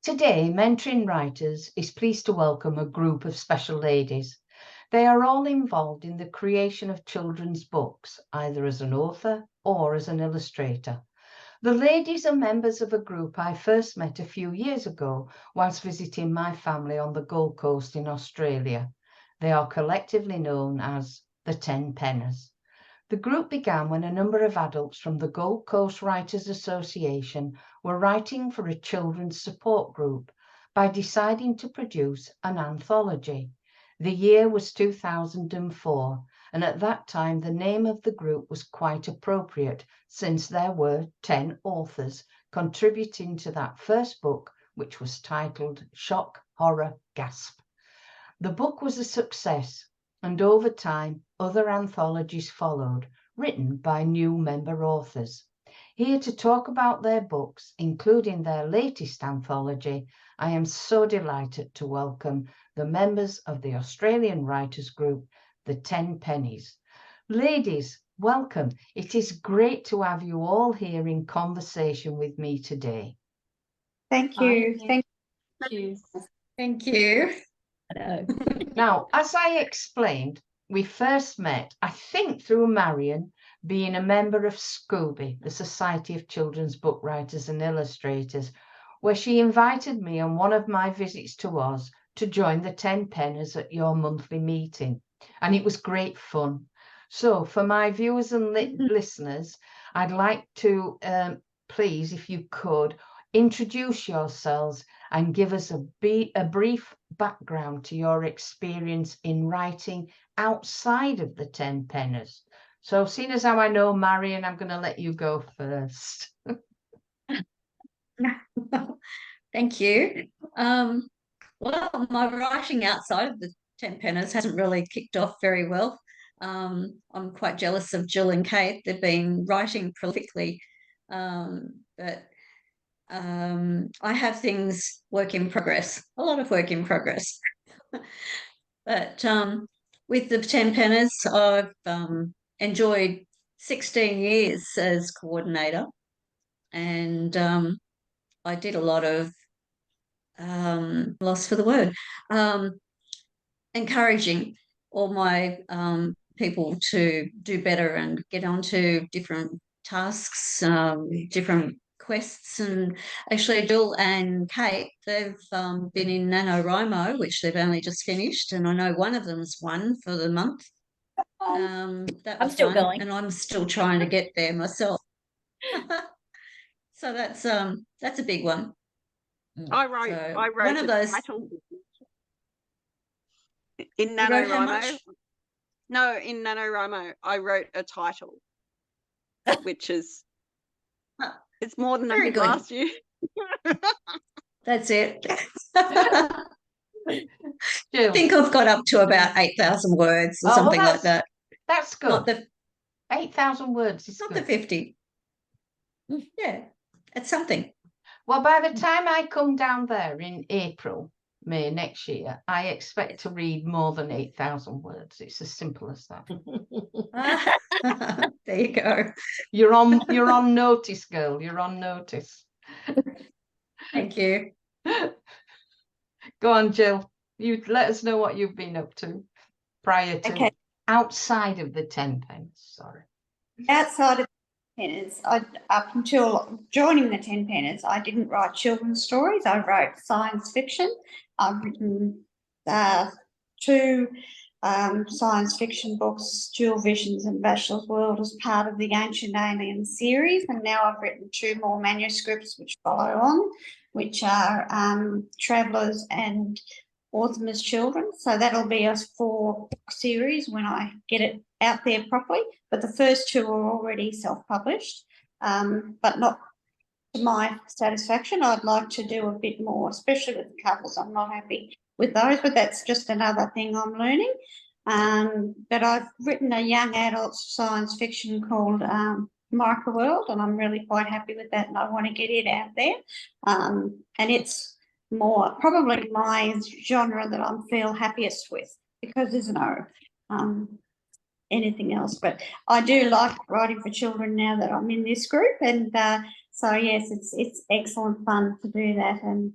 Today, Mentoring Writers is pleased to welcome a group of special ladies. They are all involved in the creation of children's books, either as an author or as an illustrator. The ladies are members of a group I first met a few years ago whilst visiting my family on the Gold Coast in Australia. They are collectively known as the Ten Penners. The group began when a number of adults from the Gold Coast Writers Association were writing for a children's support group by deciding to produce an anthology. The year was 2004, and at that time the name of the group was quite appropriate since there were 10 authors contributing to that first book, which was titled Shock, Horror, Gasp. The book was a success, and over time other anthologies followed, written by new member authors. Here to talk about their books, including their latest anthology, I am so delighted to welcome the members of the Australian Writers Group, the Ten Pennies. Ladies, welcome. It is great to have you all here in conversation with me today. Thank you. Thank you. Thank you. Now, as I explained, we first met, I think, through Marion being a member of Scooby, the Society of Children's Book Writers and Illustrators, where she invited me on one of my visits to Oz to join the Ten Penners at your monthly meeting. And it was great fun. So for my viewers and listeners, I'd like to, please, if you could, introduce yourselves and give us a brief background to your experience in writing outside of the Ten Penners. So seeing as how I know Marion, I'm going to let you go first. Thank you. Well, my writing outside of the Ten Penners hasn't really kicked off very well. I'm quite jealous of Jill and Kate. They've been writing prolifically, but I have things work in progress, a lot of work in progress. But with the Ten Penners, I've enjoyed 16 years as coordinator, and I did a lot of loss for the word, encouraging all my people to do better and get onto different tasks, different quests. And actually Jill and Kate, they've been in NaNoWriMo, which they've only just finished, and I know one of them's won for the month. That was I'm still fun, going, and I'm still trying to get there myself. So that's a big one. I wrote one of those title in You wrote how much? NaNoWriMo. No, in NaNoWriMo, I wrote a title, which is it's more than I Very did good. last year. That's it. Jill. I think I've got up to about 8,000 words or something like that. That's good. Not the 8,000 words is not good. the 50. Yeah, it's something. Well, by the time I come down there in April, May next year, I expect to read more than 8,000 words. It's as simple as that. There you go. You're on notice, girl. You're on notice. Thank you. Go on, Jill. You let us know what you've been up to prior to, Okay. outside of the Ten Penners. Sorry. outside of the Penners, up until joining the Ten Penners, I didn't write children's stories. I wrote science fiction. I've written 2 science fiction books, Dual Visions and Bachelor's World, as part of the Ancient Aliens series, and now I've written 2 more manuscripts which follow on, which are Travellers and Orthimus Children. So that'll be a 4-book series when I get it out there properly. But the first 2 are already self-published, but not to my satisfaction. I'd like to do a bit more, especially with the covers. I'm not happy with those, but that's just another thing I'm learning. But I've written a young adult science fiction called Microworld, and I'm really quite happy with that, and I want to get it out there. And it's more probably my genre that I feel happiest with, because there's no anything else. But I do like writing for children now that I'm in this group, and so yes, it's excellent fun to do that. And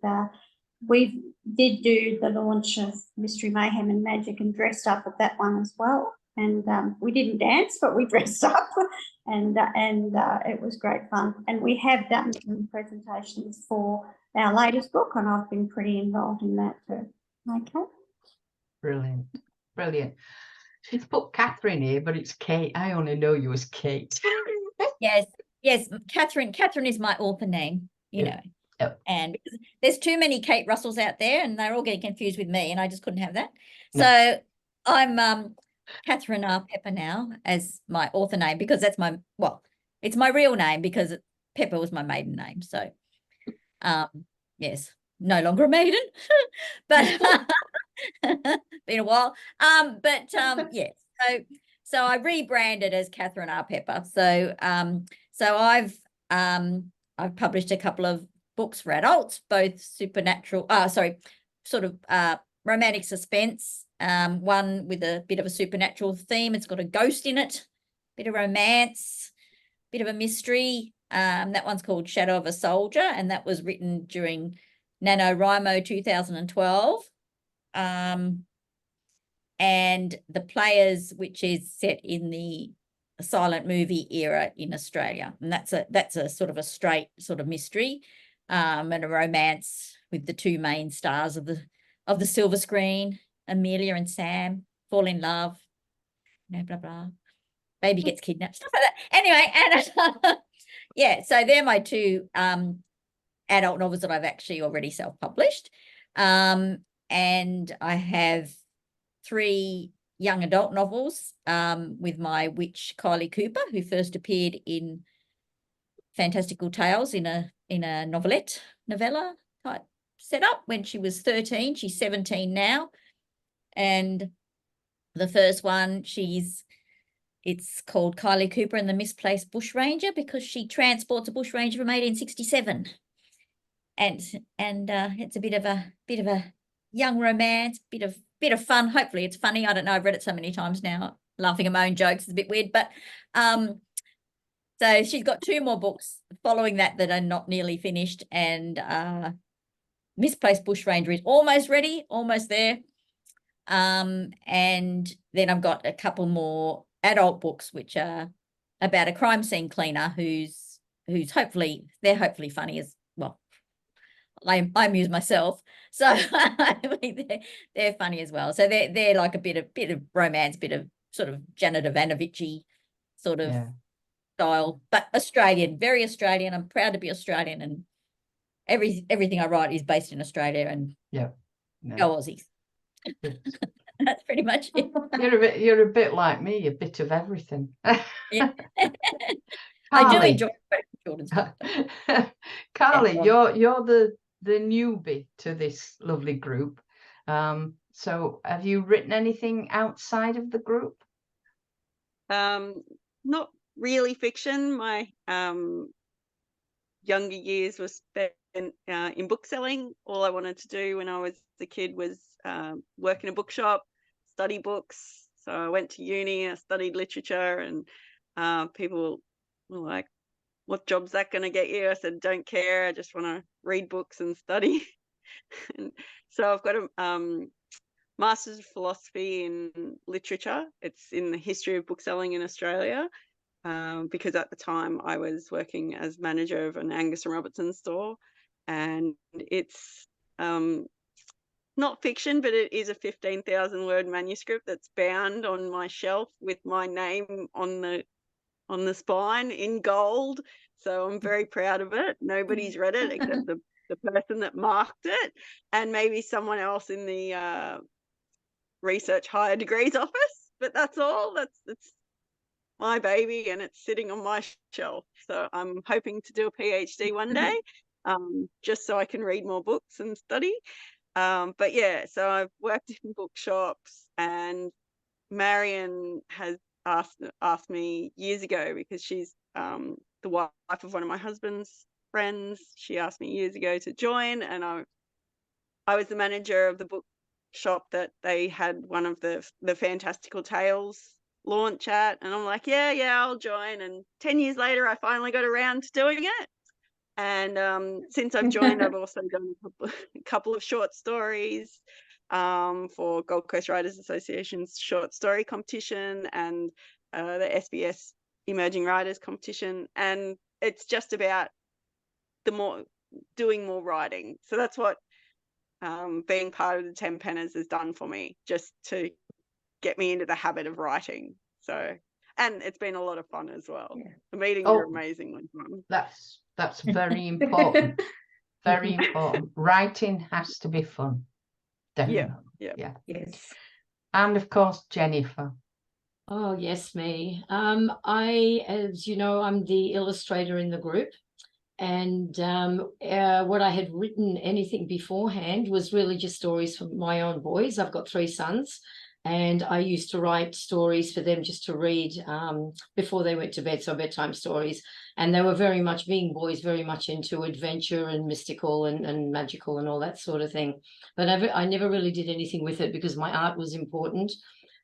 we did do the launch of Mystery Mayhem and Magic and dressed up at that one as well. And we didn't dance, but we dressed up, and it was great fun. And we have done some presentations for our latest book, and I've been pretty involved in that too. Okay. Brilliant, brilliant. She's put Catherine here, but it's Kate. I only know you as Kate. Yes, Catherine. Catherine is my author name, you know. Yep. And because there's too many Kate Russells out there, and they're all getting confused with me, and I just couldn't have that. No. So I'm Catherine R. Pepper now as my author name, because that's my, well, it's my real name because Pepper was my maiden name. So yes, no longer a maiden, but been a while. Yes. So I rebranded as Catherine R. Pepper. So I've published a couple of books for adults, both supernatural, sort of romantic suspense, one with a bit of a supernatural theme. It's got a ghost in it, bit of romance, bit of a mystery. That one's called Shadow of a Soldier, and that was written during NaNoWriMo 2012. And The Players, which is set in the silent movie era in Australia. And that's a sort of a straight sort of mystery, and a romance with the two main stars of the silver screen, Amelia and Sam, fall in love, blah, blah. Baby gets kidnapped, stuff like that. Anyway, and yeah, so they're my two adult novels that I've actually already self-published. And I have 3 young adult novels with my witch Kylie Cooper, who first appeared in Fantastical Tales in a novella type setup when she was 13. She's 17 now, and the first one, it's called Kylie Cooper and the Misplaced Bushranger, because she transports a bushranger from 1867, and it's a bit of a young romance, bit of fun. Hopefully it's funny. I don't know, I've read it so many times now, laughing at my own jokes. It's a bit weird, but so she's got 2 more books following that are not nearly finished, and Misplaced Bushranger is almost ready, almost there. And then I've got a couple more adult books which are about a crime scene cleaner who's hopefully funny as well. I amuse myself, so they're funny as well. So they're like a bit of romance, bit of sort of Janet Ivanovic-y sort of style, but Australian, very Australian. I'm proud to be Australian, and everything I write is based in Australia, and go Aussies. That's pretty much it. You're a bit like me, a bit of everything. Yeah. I do enjoy children's books. Carly, you're the newbie to this lovely group. So have you written anything outside of the group? Not really fiction. My younger years was spent in bookselling. All I wanted to do when I was a kid was work in a bookshop, study books. So I went to uni, I studied literature, and people were like, what job's that going to get you? I said, don't care. I just want to read books and study. And so I've got a Master's of Philosophy in Literature. It's in the history of bookselling in Australia, because at the time I was working as manager of an Angus and Robertson store, and it's not fiction, but it is a 15,000 word manuscript that's bound on my shelf with my name on the spine in gold. So I'm very proud of it. Nobody's read it except the person that marked it, and maybe someone else in the research higher degrees office, but that's all. It's my baby, and it's sitting on my shelf. So I'm hoping to do a PhD one day, just so I can read more books and study. But yeah, so I've worked in bookshops, and Marion has asked me years ago, because she's the wife of one of my husband's friends. She asked me years ago to join, and I was the manager of the bookshop that they had one of the Fantastical Tales launch at, and I'm like, yeah, I'll join. And 10 years later, I finally got around to doing it. And since I've joined, I've also done a couple of short stories for Gold Coast Writers Association's short story competition and the SBS Emerging Writers competition. And it's just about doing more writing. So that's what being part of the 10 Penners has done for me, just to get me into the habit of writing. So, and it's been a lot of fun as well. Yeah. The meetings are amazingly fun. That's very important. Very important. Writing has to be fun. Definitely. Yeah. Yes. And of course, Jennifer. Oh, yes, me. As you know, I'm the illustrator in the group. And what I had written anything beforehand was really just stories for my own boys. I've got 3 sons, and I used to write stories for them just to read before they went to bed, so bedtime stories. And they were very much, being boys, very much into adventure and mystical and magical and all that sort of thing. But I never really did anything with it because my art was important.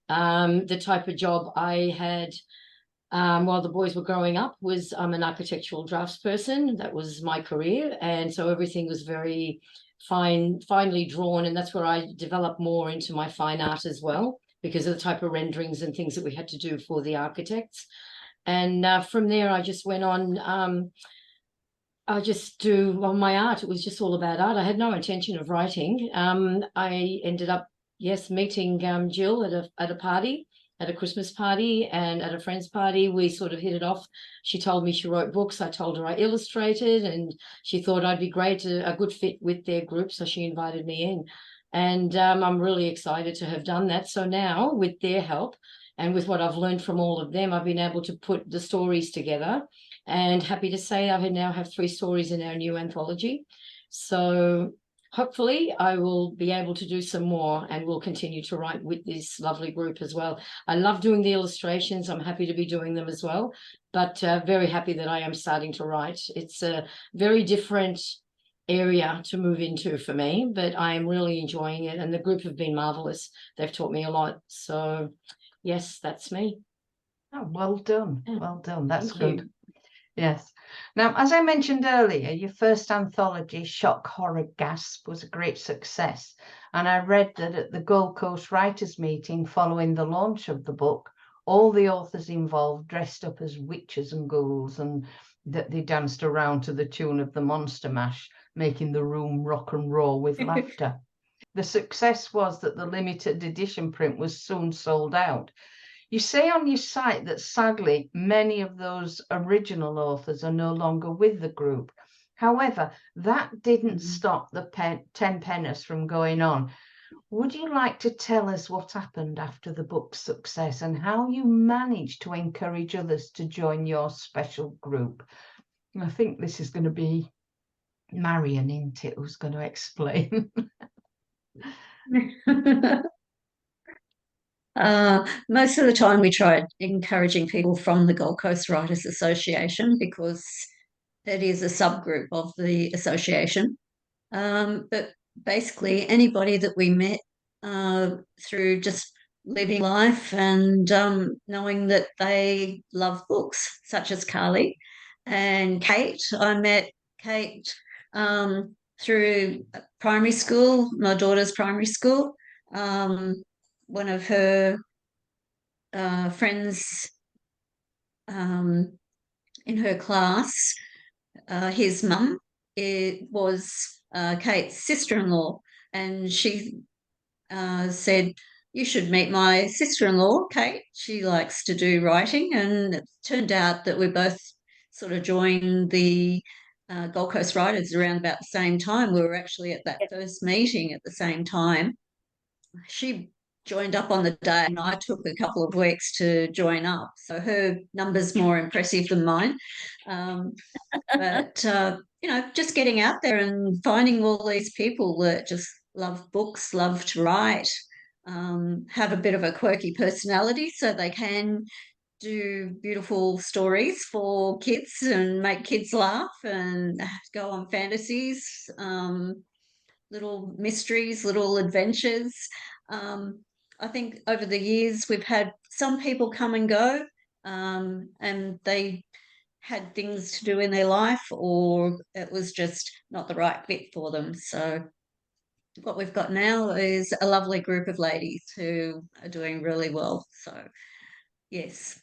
The type of job I had while the boys were growing up was I'm an architectural draftsperson. That was my career. And so everything was very finely drawn. And that's where I developed more into my fine art as well, because of the type of renderings and things that we had to do for the architects. And from there, I just went on. I just do my art. It was just all about art. I had no intention of writing. I ended up, meeting Jill at a party, at a Christmas party, and at a friend's party. We sort of hit it off. She told me she wrote books. I told her I illustrated, and she thought I'd be great, a good fit with their group. So she invited me in, and I'm really excited to have done that. So now, with their help and with what I've learned from all of them, I've been able to put the stories together, and happy to say I now have 3 stories in our new anthology. So hopefully I will be able to do some more, and will continue to write with this lovely group as well. I love doing the illustrations. I'm happy to be doing them as well, but very happy that I am starting to write. It's a very different area to move into for me, but I am really enjoying it, and the group have been marvelous. They've taught me a lot. So yes, that's me. Oh, well done. Yeah. Well done. That's Thank good. you. Yes. Now, as I mentioned earlier, your first anthology, Shock, Horror, Gasp, was a great success. And I read that at the Gold Coast Writers meeting following the launch of the book, all the authors involved dressed up as witches and ghouls, and that they danced around to the tune of the Monster Mash, making the room rock and roll with laughter. The success was that the limited edition print was soon sold out. You say on your site that sadly, many of those original authors are no longer with the group. However, that didn't stop the 10 Penners from going on. Would you like to tell us what happened after the book's success and how you managed to encourage others to join your special group? I think this is going to be Marion, isn't it, who's going to explain? Most of the time we tried encouraging people from the Gold Coast Writers Association, because it is a subgroup of the association. But basically anybody that we met through just living life and knowing that they love books, such as Carly and Kate. I met Kate through primary school, my daughter's primary school. One of her friends in her class, his mum, it was Kate's sister-in-law, and she said, "You should meet my sister-in-law, Kate. She likes to do writing." And it turned out that we both sort of joined the Gold Coast Writers around about the same time. We were actually at that first meeting at the same time. She joined up on the day, and I took a couple of weeks to join up. So her number's more impressive than mine. But just getting out there and finding all these people that just love books, love to write, have a bit of a quirky personality, so they can do beautiful stories for kids and make kids laugh and go on fantasies, little mysteries, little adventures. I think over the years we've had some people come and go, and they had things to do in their life, or it was just not the right fit for them. So what we've got now is a lovely group of ladies who are doing really well. So yes,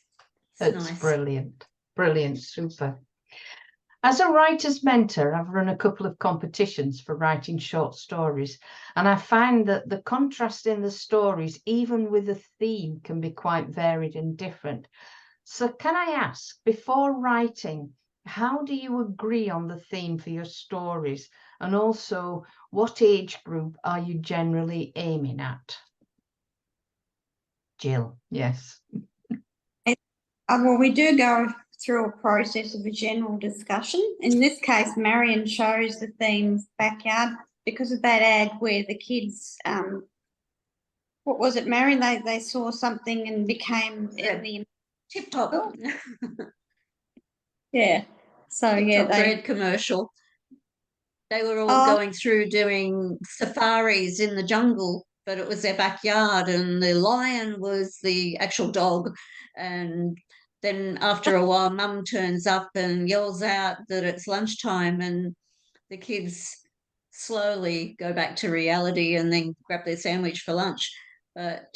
it's It's nice. brilliant. Brilliant. Super. As a writer's mentor, I've run a couple of competitions for writing short stories, and I find that the contrast in the stories, even with a theme, can be quite varied and different. So can I ask, before writing, how do you agree on the theme for your stories? And also, what age group are you generally aiming at? Jill, yes. Well, we do go through a process of a general discussion. In this case, Marion chose the theme backyard because of that ad where the kids, what was it, Marion? They saw something and became the Tip Top. yeah. So Tip yeah, Top bread commercial. They were all Oh. going through doing safaris in the jungle, but it was their backyard, and the lion was the actual dog. And then after a while, mum turns up and yells out that it's lunchtime, and the kids slowly go back to reality and then grab their sandwich for lunch. But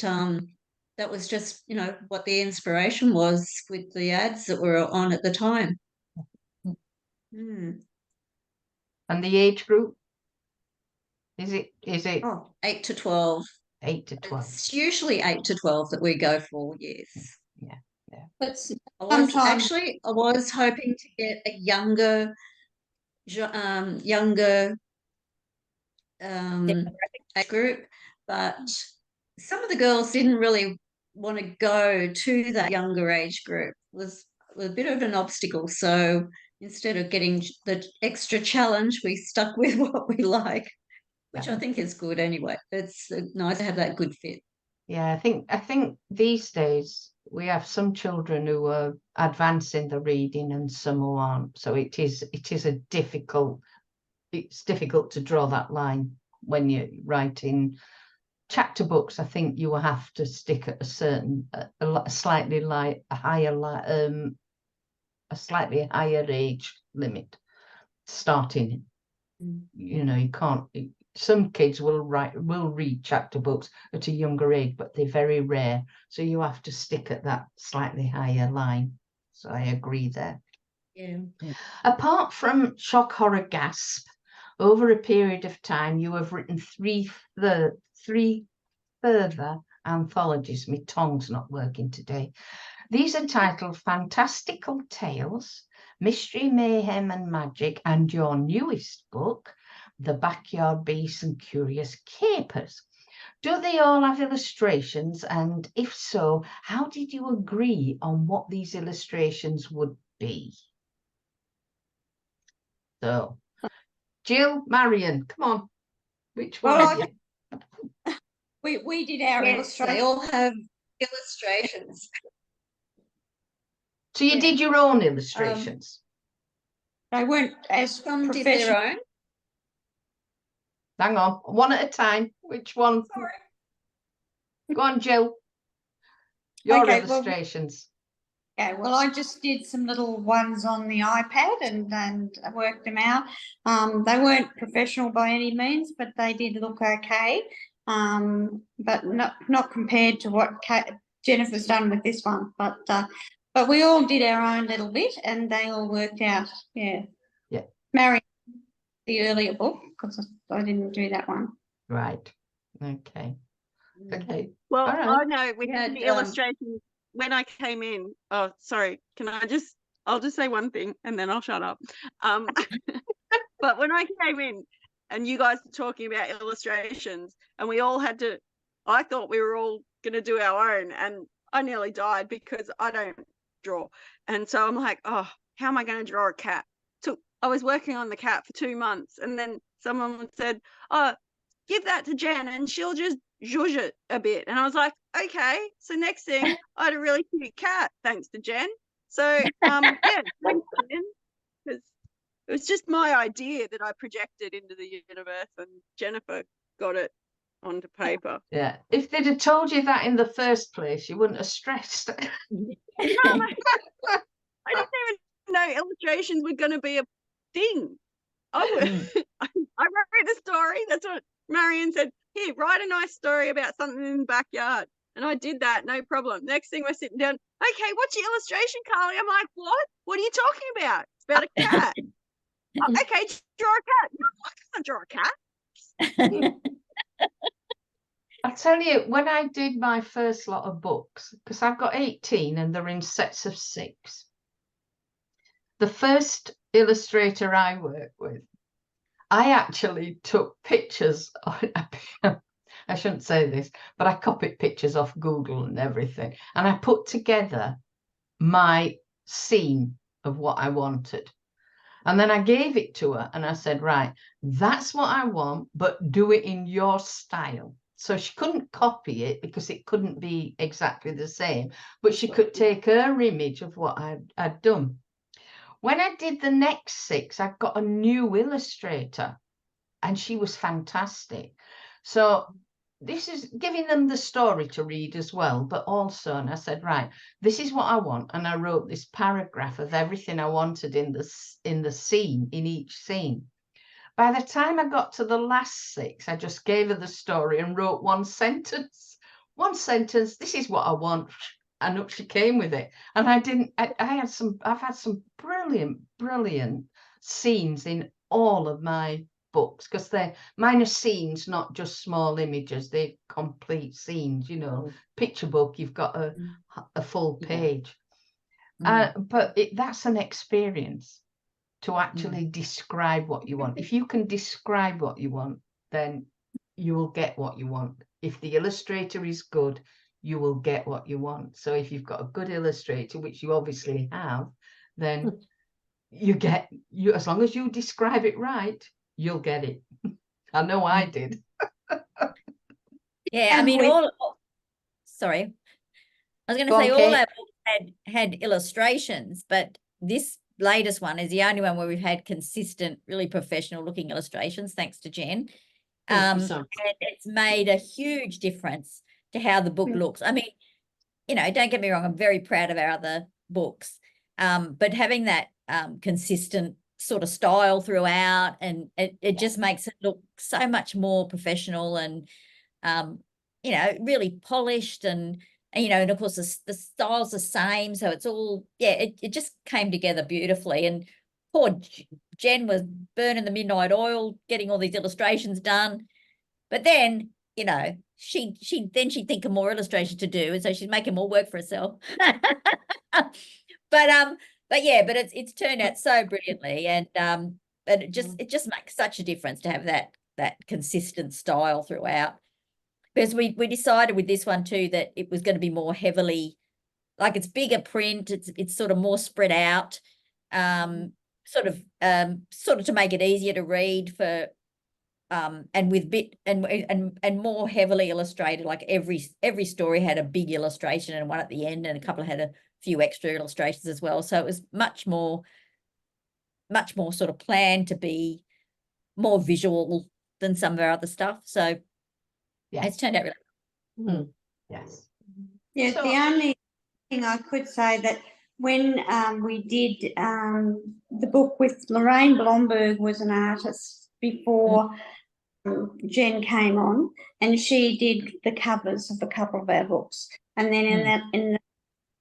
that was just, what the inspiration was with the ads that were on at the time. And the age group? Is it 8 to 12? 8 to 12. It's usually 8 to 12 that we go for, yes. Yeah. But I was hoping to get a younger age group, but some of the girls didn't really want to go to that younger age group. It was a bit of an obstacle. So instead of getting the extra challenge, we stuck with what we like, which I think is good anyway. It's nice to have that good fit. Yeah, I think these days we have some children who are advancing the reading and some who aren't. So it's difficult to draw that line when you're writing chapter books. I think you will have to stick at a certain a slightly higher age limit starting. You can't. Some kids will read chapter books at a younger age, but they're very rare. So you have to stick at that slightly higher line. So I agree there. Yeah. Apart from Shock Horror Gasp, over a period of time, you have written three further anthologies. My tongue's not working today. These are titled Fantastical Tales, Mystery, Mayhem and Magic, and your newest book, The Backyard Beasts and Curious Capers. Do they all have illustrations? And if so, how did you agree on what these illustrations would be? So, Jill, Marion, come on. Which one of you? we did our illustration. They all have illustrations. So you did your own illustrations? They weren't as Some did their own. Hang on, one at a time. Which one? Sorry. Go on, Jill. Your Okay, illustrations. Well, I just did some little ones on the iPad and I worked them out. They weren't professional by any means, but they did look okay. But not compared to what Jennifer's done with this one. But we all did our own little bit, and they all worked out. Yeah. Yeah. Mary, the earlier book, because I didn't do that one. Right. Okay. Okay. Well, All right. I know we had the illustrations when I came in. Oh, sorry. I'll just say one thing and then I'll shut up. But when I came in and you guys were talking about illustrations and we all had to, I thought we were all going to do our own, and I nearly died because I don't draw. And so I'm like, oh, how am I going to draw a cat? I was working on the cat for 2 months, and then someone said, oh, give that to Jen and she'll just zhuzh it a bit. And I was like, okay. So next thing, I had a really cute cat, thanks to Jen. So yeah, thanks, Jen, because it was just my idea that I projected into the universe, and Jennifer got it onto paper. Yeah. If they'd have told you that in the first place, you wouldn't have stressed. I didn't even know illustrations were going to be a thing. I wrote a story. That's what Marion said. Here, write a nice story about something in the backyard. And I did that, no problem. Next thing we're sitting down. Okay, what's your illustration, Carly? I'm like, what? What are you talking about? It's about a cat. Oh, okay, draw a cat. No, I can't draw a cat. I tell you, when I did my first lot of books, because I've got 18 and they're in sets of 6, the first illustrator I worked with, I actually took pictures. I shouldn't say this, but I copied pictures off Google and everything. And I put together my scene of what I wanted. And then I gave it to her and I said, right, that's what I want, but do it in your style. So she couldn't copy it because it couldn't be exactly the same, but she could take her image of what I'd done. When I did the next 6, I got a new illustrator and she was fantastic. So this is giving them the story to read as well, but also, and I said, right, this is what I want. And I wrote this paragraph of everything I wanted in the scene, in each scene. By the time I got to the last 6, I just gave her the story and wrote one sentence, this is what I want. And up she came with it. And I've had some brilliant scenes in all of my books, because mine are scenes, not just small images. They're complete scenes, picture book, you've got a full page. But that's an experience to actually describe what you want. If you can describe what you want, then you will get what you want. If the illustrator is good, you will get what you want. So if you've got a good illustrator, which you obviously have, then you as long as you describe it right, you'll get it. I know I did. Yeah, I mean, sorry. I was going to say all our books had illustrations, but this latest one is the only one where we've had consistent, really professional looking illustrations, thanks to Jen. And it's made a huge difference to how the book looks. I mean, don't get me wrong, I'm very proud of our other books, but having that consistent sort of style throughout, and it just makes it look so much more professional and really polished, and of course the style's the same, so it's all it just came together beautifully. And poor Jen was burning the midnight oil getting all these illustrations done, but then she'd think of more illustrations to do, and so she's making more work for herself. But it's turned out so brilliantly, and but it just makes such a difference to have that consistent style throughout. Because we decided with this one too that it was going to be more heavily, like, it's bigger print, it's sort of more spread out, sort of to make it easier to read for and with and more heavily illustrated. Like every story had a big illustration and one at the end, and a couple had a few extra illustrations as well. So it was much more sort of planned to be more visual than some of our other stuff. So it's turned out really well. Yes. Yeah, So, the only thing I could say that when we did the book with Lorraine Blomberg was an artist before Jen came on, and she did the covers of a couple of our books. And then in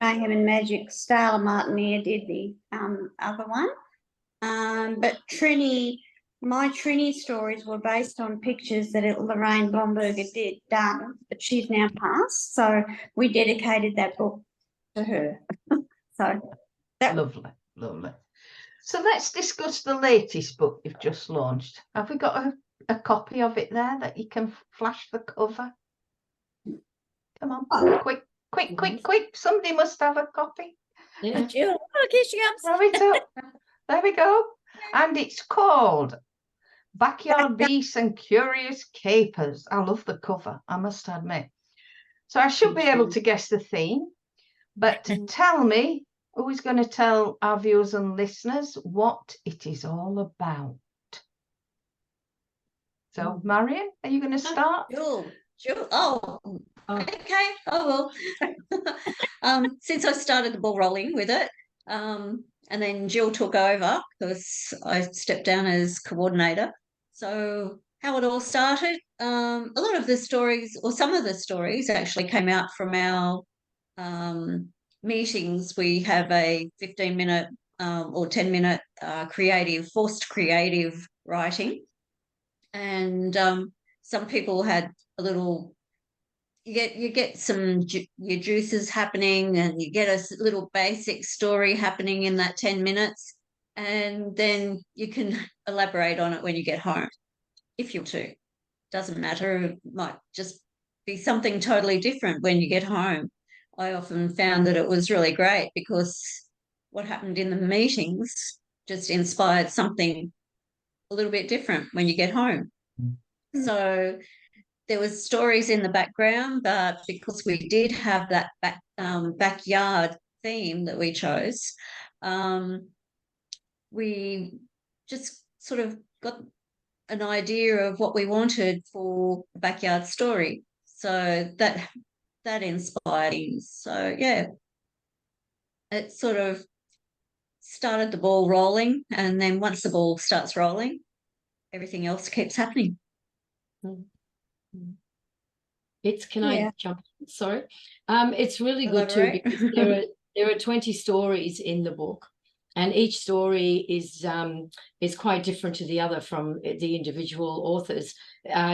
Mayhem and Magic, Starla Martineer did the other one. But my Trini stories were based on pictures that Lorraine Blomberg had done, but she's now passed. So we dedicated that book to her. So that lovely. So let's discuss the latest book you've just launched. Have we got a copy of it there that you can flash the cover? Come on, quick. Somebody must have a copy. Yeah. Jill, look, here she comes. Throw it up. There we go. And it's called Backyard Beasts and Curious Capers. I love the cover, I must admit. So I should be able to guess the theme, but tell me, who is going to tell our viewers and listeners what it is all about? So, Marion, are you going to start? Sure. Oh, okay. Oh well. Since I started the ball rolling with it, and then Jill took over because I stepped down as coordinator. So how it all started, a lot of the stories, or some of the stories, actually came out from our meetings. We have a 15-minute or 10-minute forced creative writing, and some people had a little. You get some your juices happening, and you get a little basic story happening in that 10 minutes, and then you can elaborate on it when you get home, if you to. Doesn't matter. It might just be something totally different when you get home. I often found that it was really great because what happened in the meetings just inspired something a little bit different when you get home. So there was stories in the background, but because we did have that backyard theme that we chose, we just sort of got an idea of what we wanted for a backyard story. So that inspired me. So yeah, it sort of started the ball rolling, and then once the ball starts rolling, everything else keeps happening. Can I jump? Sorry. It's really good too, Elaborate. because there are 20 stories in the book, and each story is quite different to the other from the individual authors.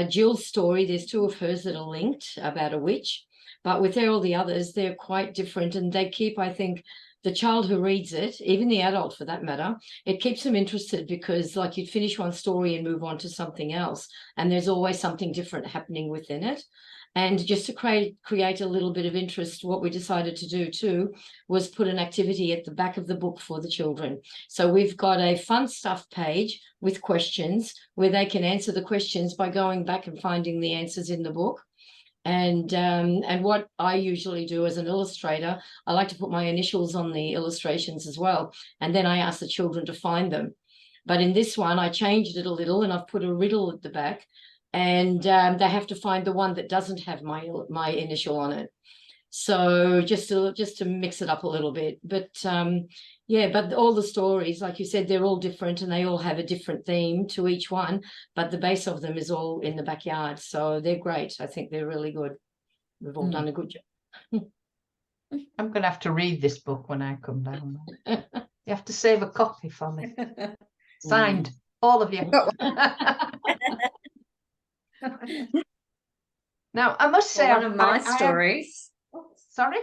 Jill's story, there's 2 of hers that are linked about a witch, but with all the others, they're quite different, and they keep, I think, the child who reads it, even the adult for that matter, it keeps them interested, because like you'd finish one story and move on to something else, and there's always something different happening within it. And just to create a little bit of interest, what we decided to do too was put an activity at the back of the book for the children. So we've got a fun stuff page with questions where they can answer the questions by going back and finding the answers in the book. And what I usually do as an illustrator, I like to put my initials on the illustrations as well. And then I ask the children to find them. But in this one, I changed it a little, and I've put a riddle at the back. And they have to find the one that doesn't have my initial on it. So just to mix it up a little bit. But yeah, but all the stories, like you said, they're all different, and they all have a different theme to each one, but the base of them is all in the backyard. So they're great. I think they're really good. We've all done a good job. I'm going to have to read this book when I come down. You have to save a copy for me. Signed, all of you. Now, I must say, one of my stories. Sorry?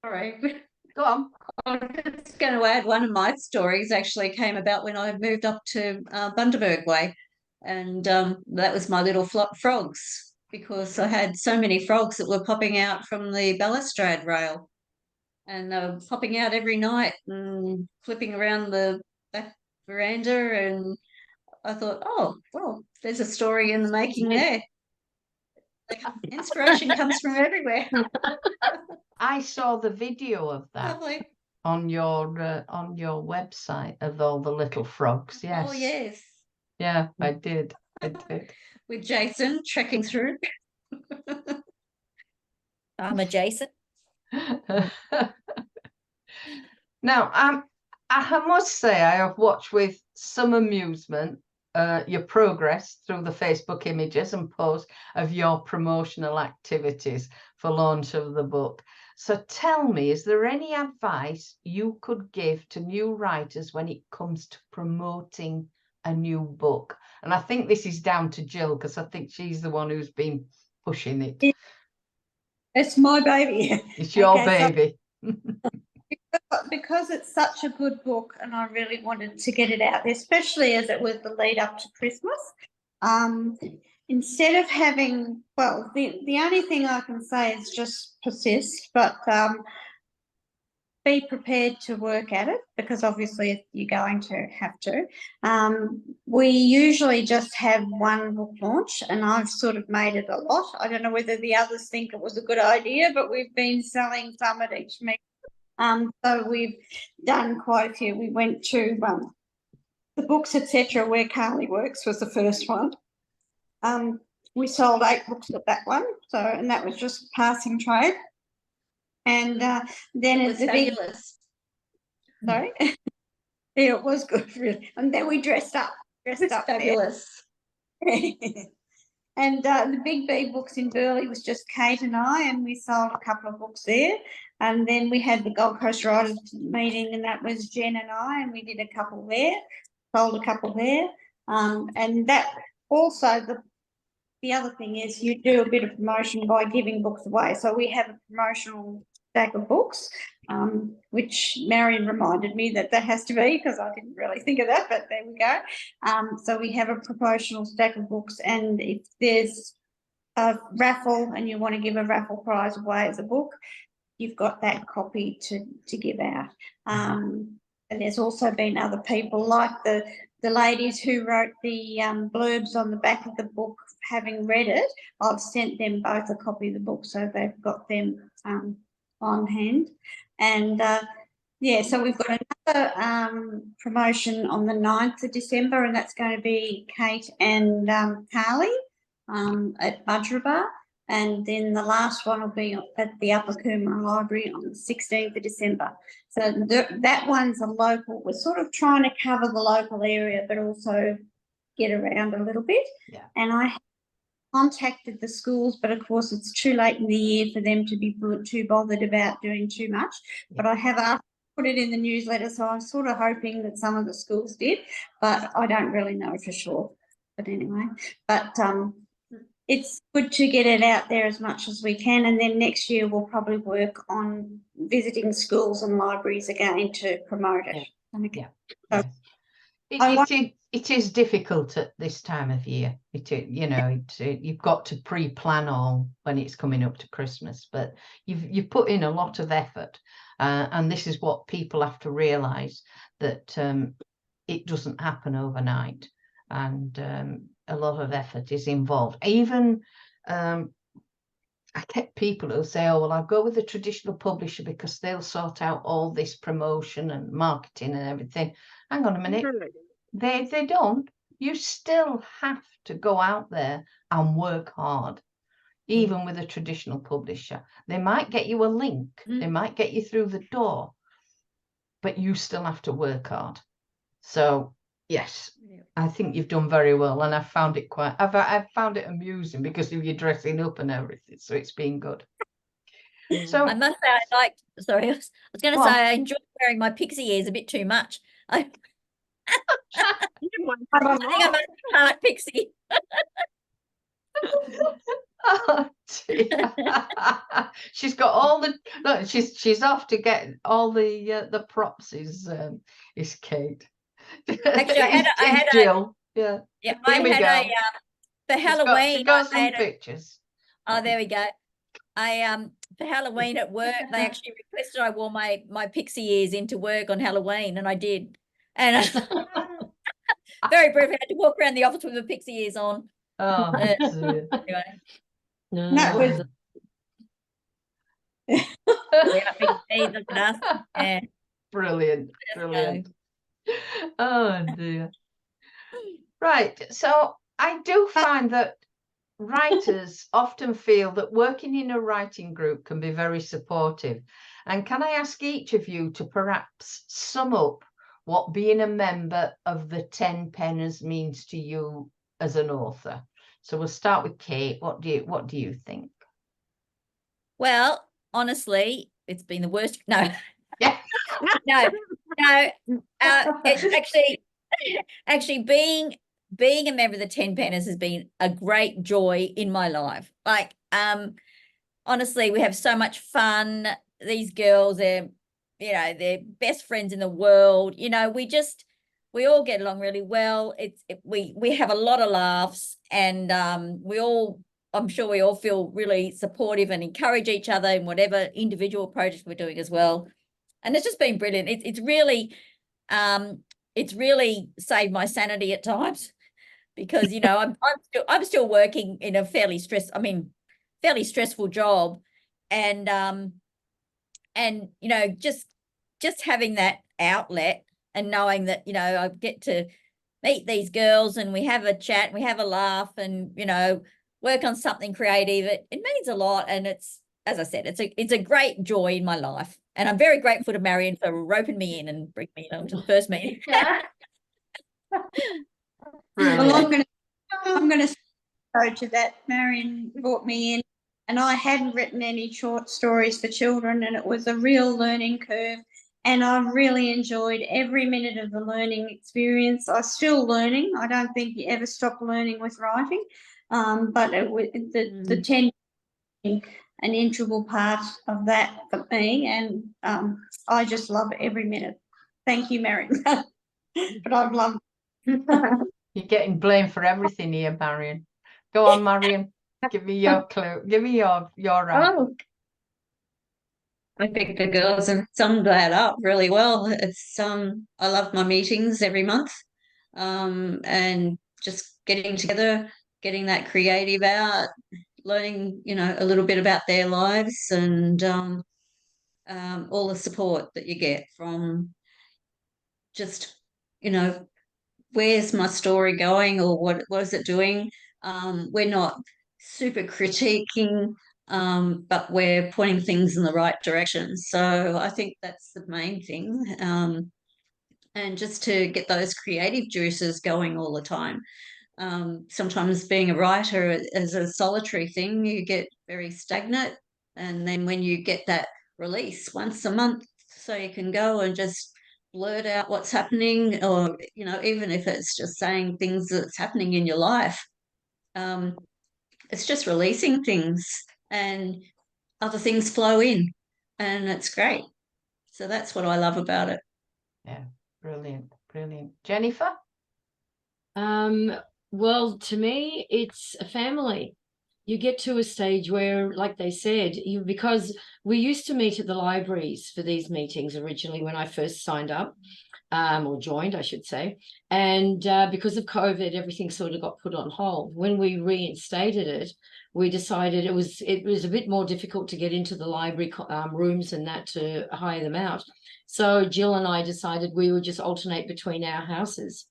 Sorry. Go on. I'm just going to add, one of my stories actually came about when I moved up to Bundaberg Way, and that was my little frogs, because I had so many frogs that were popping out from the balustrade rail, and they were popping out every night and flipping around the back veranda, and I thought, oh, well, there's a story in the making there. Inspiration comes from everywhere. I saw the video of that. Lovely. On your website of all the little frogs. Yes. Oh, yes. Yeah, I did. With Jason trekking through. I'm a Jason. Now, I must say I have watched with some amusement your progress through the Facebook images and posts of your promotional activities for launch of the book. So tell me, is there any advice you could give to new writers when it comes to promoting a new book? And I think this is down to Jill, because I think she's the one who's been pushing it. It's my baby. It's your baby. Because it's such a good book, and I really wanted to get it out there, especially as it was the lead up to Christmas. Instead of having, well, the only thing I can say is just persist, but be prepared to work at it, because obviously you're going to have to. We usually just have one book launch, and I've sort of made it a lot. I don't know whether the others think it was a good idea, but we've been selling some at each meeting. So we've done quite a few. We went to the books, etc., where Carly works was the first one. We sold 8 books at that one, so, and that was just passing trade. And then It at was the big, fabulous. sorry, yeah, it was good, really. And then we dressed up It's there. fabulous. And the Big B Books in Burleigh was just Kate and I, and we sold a couple of books there. And then we had the Gold Coast Writers meeting, and that was Jen and I, and we did a couple there, sold a couple there. And that also, the other thing is you do a bit of promotion by giving books away. So we have a promotional stack of books, which Marion reminded me that has to be, because I didn't really think of that, but there we go. So we have a promotional stack of books, and if there's a raffle and you want to give a raffle prize away as a book, you've got that copy to give out. And there's also been other people like the ladies who wrote the blurbs on the back of the book. Having read it, I've sent them both a copy of the book, so they've got them on hand. And yeah, so we've got another promotion on the 9th of December, and that's going to be Kate and Carly at Budgeraba. And then the last one will be at the Upper Coomera Library on the 16th of December. So that one's a local. We're sort of trying to cover the local area, but also get around a little bit. Yeah. And I contacted the schools, but of course it's too late in the year for them to be too bothered about doing too much. Yeah. But I have asked, put it in the newsletter, so I'm sort of hoping that some of the schools did, but I don't really know for sure. But anyway, but it's good to get it out there as much as we can, and then next year we'll probably work on visiting schools and libraries again to promote it. Yeah. So It is difficult at this time of year. You've got to pre-plan all when it's coming up to Christmas, but you've put in a lot of effort, and this is what people have to realise, that it doesn't happen overnight, and a lot of effort is involved. Even I get people who say, oh, well, I'll go with the traditional publisher because they'll sort out all this promotion and marketing and everything. Hang on a minute. They don't. You still have to go out there and work hard, even with a traditional publisher. They might get you a link, they might get you through the door, but you still have to work hard. So yes, I think you've done very well, and I've found it amusing because of your dressing up and everything. So it's been good. So I must say, I was going to say I enjoyed wearing my pixie ears a bit too much. I think I must be part pixie. Oh, she's got all the look. She's off to get all the props. Is Kate? Actually, I had Jill. Yeah. Yeah, I had for Halloween. She got some pictures. Oh, there we go. For Halloween at work, they actually requested I wore my pixie ears into work on Halloween, and I did. And very briefly, I had to walk around the office with the pixie ears on. Oh, anyway. That was Look at us. Yeah. Brilliant. Oh dear. Right. So I do find that writers often feel that working in a writing group can be very supportive. And can I ask each of you to perhaps sum up what being a member of the 10 Penners means to you as an author? So we'll start with Kate. What do you think? Well, honestly, it's been the worst. No. Yeah. No. It's actually being a member of the 10 Penners has been a great joy in my life. Like, honestly, we have so much fun. These girls, they're best friends in the world. We all get along really well. We have a lot of laughs, and I'm sure we all feel really supportive and encourage each other in whatever individual projects we're doing as well. And it's just been brilliant. It's really saved my sanity at times, because I'm still working in a fairly stressful job, and just having that outlet and knowing that I get to meet these girls and we have a chat, we have a laugh, and work on something creative. It means a lot, and it's, as I said, it's a great joy in my life, and I'm very grateful to Marion for roping me in and bringing me on to the first meeting. Well, Brilliant. I'm going to go to that. Marion brought me in, and I hadn't written any short stories for children, and it was a real learning curve. And I really enjoyed every minute of the learning experience. I'm still learning. I don't think you ever stop learning with writing. But the 10 an integral part of that for me, and I just love every minute. Thank you, Marion. But I've loved You're getting blamed for everything here, Marion. Go on, Marion. Give me your clue. Give me your Oh, I think the girls have summed that up really well. It's I love my meetings every month, and just getting together, getting that creative out, learning, a little bit about their lives, and all the support that you get from just, where's my story going, or what is it doing? We're not super critiquing, but we're pointing things in the right direction. So I think that's the main thing. And just to get those creative juices going all the time. Sometimes being a writer is a solitary thing, you get very stagnant. And then when you get that release once a month, so you can go and just blurt out what's happening, or, even if it's just saying things that's happening in your life, it's just releasing things and other things flow in, and it's great. So that's what I love about it. Yeah, brilliant. Jennifer? Well, to me, it's a family. You get to a stage where, like they said, because we used to meet at the libraries for these meetings originally when I first signed up, or joined, I should say. And because of COVID, everything sort of got put on hold. When we reinstated it, we decided it was a bit more difficult to get into the library rooms and that to hire them out. So Jill and I decided we would just alternate between our houses.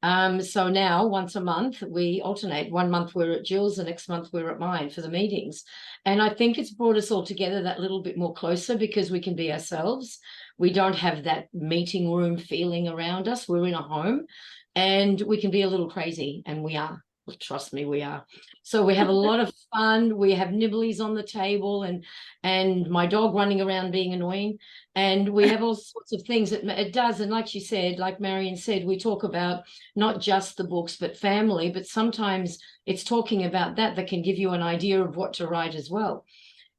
So now once a month we alternate. 1 month we're at Jill's, the next month we're at mine for the meetings. And I think it's brought us all together that little bit more closer, because we can be ourselves. We don't have that meeting room feeling around us. We're in a home and we can be a little crazy, and we are. Trust me, we are. So we have a lot of fun. We have nibblies on the table, and my dog running around being annoying. And we have all sorts of things that it does. And like she said, like Marion said, we talk about not just the books, but family. But sometimes it's talking about that can give you an idea of what to write as well.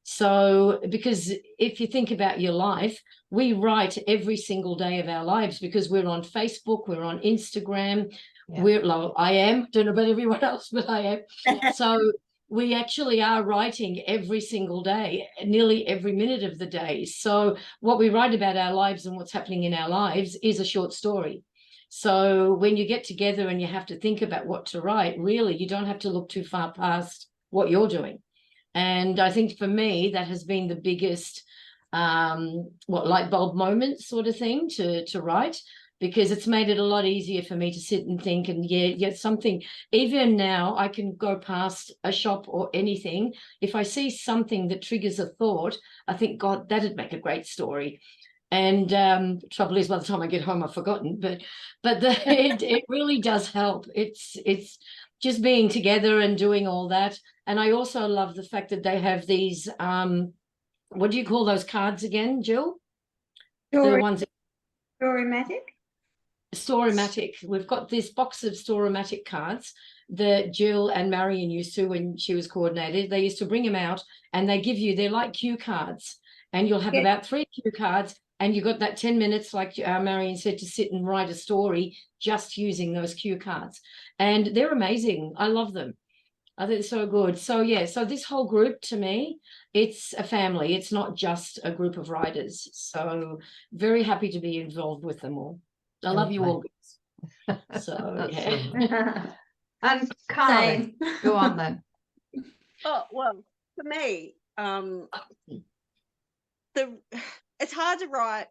So, because if you think about your life, we write every single day of our lives, because we're on Facebook, we're on Instagram. Yeah. I am, don't know about everyone else, but I am. So we actually are writing every single day, nearly every minute of the day. So what we write about our lives and what's happening in our lives is a short story. So when you get together and you have to think about what to write, really, you don't have to look too far past what you're doing. And I think for me, that has been the biggest light bulb moment sort of thing to write, because it's made it a lot easier for me to sit and think, and yet something. Even now I can go past a shop or anything. If I see something that triggers a thought, I think, God, that'd make a great story. And trouble is, by the time I get home, I've forgotten. But it really does help. It's just being together and doing all that. And I also love the fact that they have these, what do you call those cards again, Jill? The ones. Storymatic. Storymatic. We've got this box of Storymatic cards that Jill and Marion used to when she was coordinated. They used to bring them out, and they give you, they're like cue cards, and you'll have about 3 cue cards, and you've got that 10 minutes, like Marion said, to sit and write a story just using those cue cards. And they're amazing. I love them. I think it's so good. So yeah, so this whole group, to me, it's a family. It's not just a group of writers. So very happy to be involved with them all. I love you all. So yeah. And Carly, go on then. Oh, well, for me, it's hard to write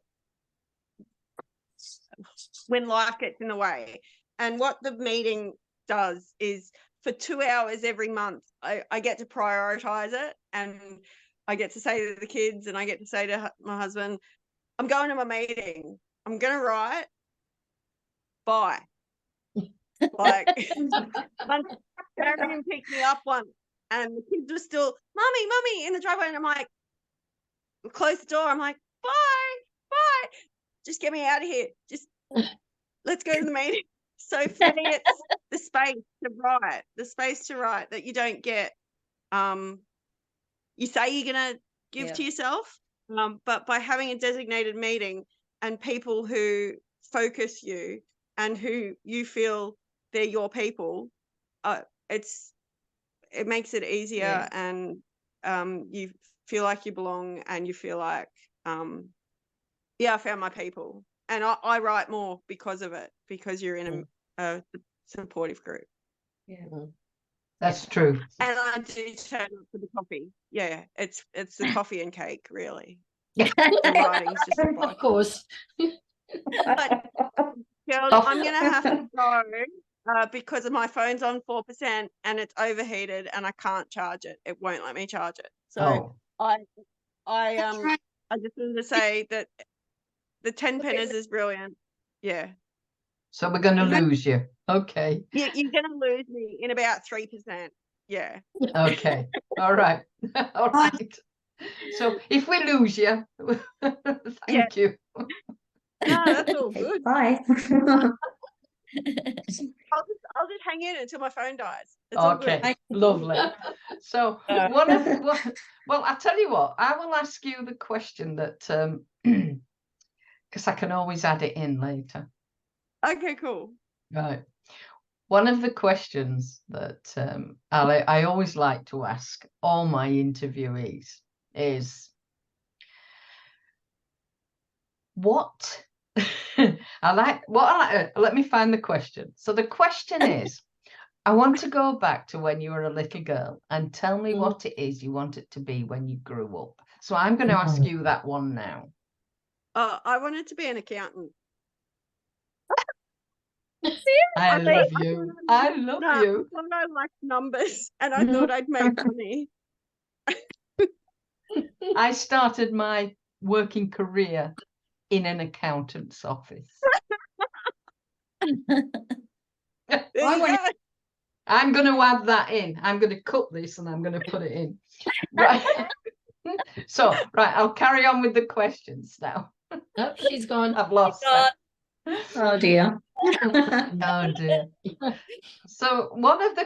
when life gets in the way. And what the meeting does is for 2 hours every month, I get to prioritize it, and I get to say to the kids, and I get to say to my husband, I'm going to my meeting. I'm going to write. Bye. Like, Karen picked me up once, and the kids were still, Mummy, in the driveway. And I'm like, close the door. I'm like, bye. Just get me out of here. Just let's go to the meeting. So for me, it's the space to write that you don't get. You say you're going to give to yourself, but by having a designated meeting and people who focus you and who you feel they're your people, it makes it easier, and you feel like you belong, and you feel like, I found my people. And I write more because of it, because you're in a supportive group. Yeah. That's true. And I do turn up for the coffee. Yeah, it's the coffee and cake, really. The writing's just a Of bonus. course. But girls, I'm gonna have to go because my phone's on 4% and it's overheated and I can't charge it. It won't let me charge it. So I just wanted to say that the 10 penners is brilliant. Yeah. So we're going to lose you. Okay. You're going to lose me in about 3%. Yeah. Okay. All right. All right. So if we lose you, thank you. No, that's all good. Bye. I'll just hang in until my phone dies. It's all good. Okay, lovely. So well, I tell you what, I will ask you the question that because I can always add it in later. Okay, cool. Right. One of the questions that I always like to ask all my interviewees is, what let me find the question. So the question is, I want to go back to when you were a little girl and tell me what it is you want it to be when you grew up. So I'm going to ask you that one now. I wanted to be an accountant. I love you. I love you. I like numbers, and I thought I'd make money. I started my working career in an accountant's office. I'm going to add that in. I'm going to cut this and I'm going to put it in. Right. So, right, I'll carry on with the questions now. Oh, she's gone. I've lost her. Oh dear. Oh dear. So one of the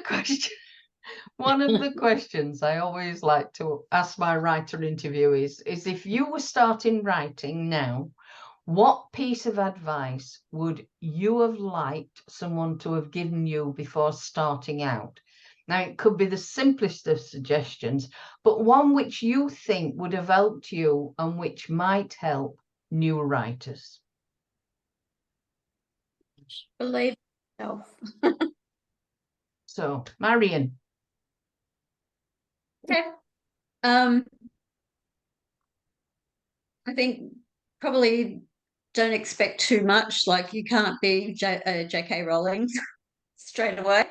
questions I always like to ask my writer interviewees is, if you were starting writing now, what piece of advice would you have liked someone to have given you before starting out? Now, it could be the simplest of suggestions, but one which you think would have helped you and which might help new writers. Believe yourself. So, Marion. Okay. I think probably don't expect too much. Like, you can't be J.K. Rowling straight away.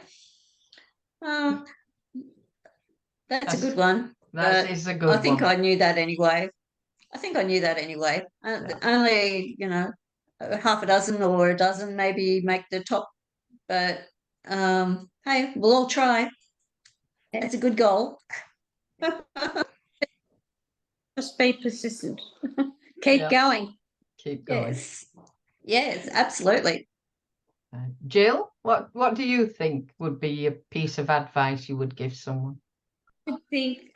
That's a good one. That is a good one. I think I knew that anyway. Only, half a dozen or a dozen maybe make the top, but hey, we'll all try. It's a good goal. Just be persistent. Keep going. Keep going. Yes, absolutely. Jill, what do you think would be a piece of advice you would give someone? I think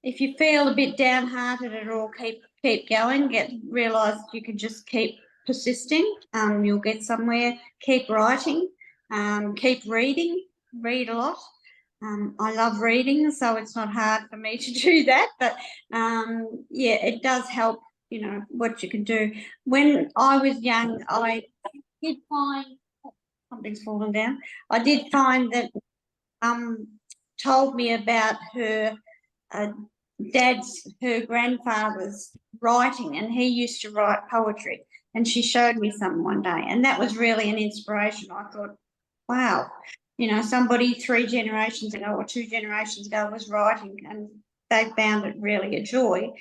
if you feel a bit downhearted at all, keep going. Realise you can just keep persisting. You'll get somewhere. Keep writing. Keep reading. Read a lot. I love reading, so it's not hard for me to do that. But it does help. What you can do. When I was young, I did find something's fallen down. I did find that told me about her her grandfather's writing, and he used to write poetry, And she showed me some one day, and that was really an inspiration. I thought, wow, you know, somebody 3 generations ago or 2 generations ago was writing, and they found it really a joy,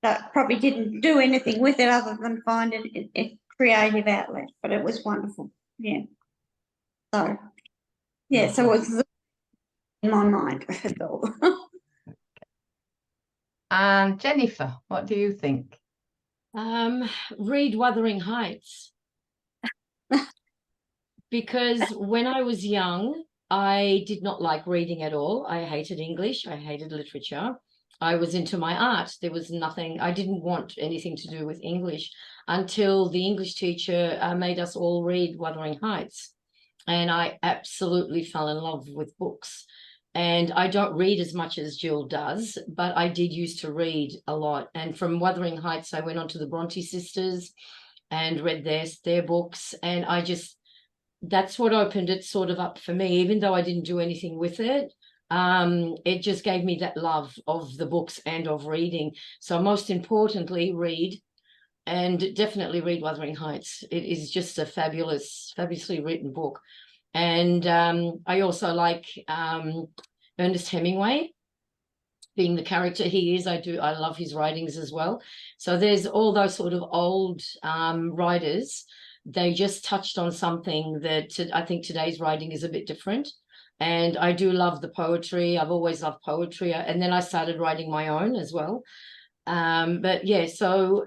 but probably didn't do anything with it other than find it a creative outlet, but it was wonderful. Yeah. So, yeah, so it was in my mind. That's all. And Jennifer, what do you think? Read Wuthering Heights. Because when I was young, I did not like reading at all. I hated English. I hated literature. I was into my art. There was nothing, I didn't want anything to do with English until the English teacher made us all read Wuthering Heights. And I absolutely fell in love with books. And I don't read as much as Jill does, but I did used to read a lot. And from Wuthering Heights, I went on to the Bronte sisters and read their books. And I just, that's what opened it sort of up for me, even though I didn't do anything with it. It just gave me that love of the books and of reading. So most importantly, read, and definitely read Wuthering Heights. It is just a fabulously written book. And I also like Ernest Hemingway, being the character he is. I love his writings as well. So there's all those sort of old writers. They just touched on something that I think today's writing is a bit different. And I do love the poetry. I've always loved poetry. And then I started writing my own as well. But yeah, so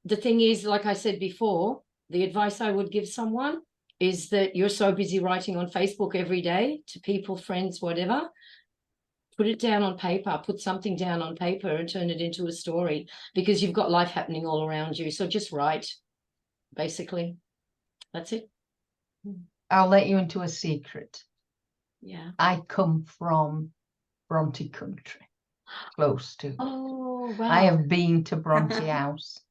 the thing is, like I said before, the advice I would give someone is that you're so busy writing on Facebook every day to people, friends, whatever. Put it down on paper, put something down on paper and turn it into a story, because you've got life happening all around you. So just write, basically. That's it. I'll let you into a secret. Yeah. I come from Bronte country, close to. Oh, wow. I have been to Bronte House.